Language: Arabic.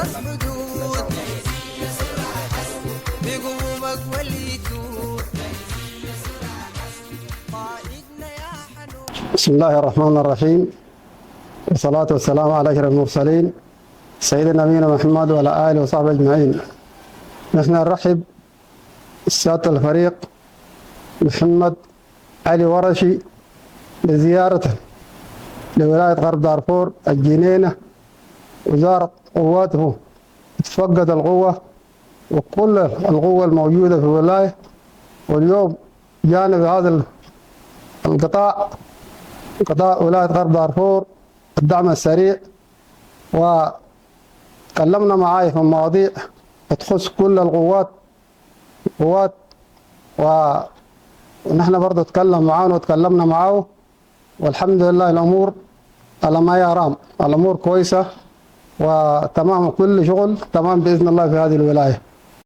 خلاص حدود بقومك واليتود قائدنا يا حنون. بسم الله الرحمن الرحيم، والصلاة والسلام على أشرف المرسلين سيدنا نبينا محمد وعلى آله وصحبه أجمعين. نحن نرحب سيادة الفريق محمد علي ورشي بزيارته لولاية غرب دارفور الجنينة، وزارة قواته تفقد القوة وكل القوة الموجودة في الولاية، واليوم جانا بهذا القطاع قطاع ولاية غرب دارفور الدعم السريع، وتكلمنا معاه في مواضيع تخص كل القوات ونحن برضه تكلم معانا وتكلمنا معاه، والحمد لله الأمور على ما يرام، الأمور كويسة وتمام، كل شغل تمام بإذن الله في هذه الولاية.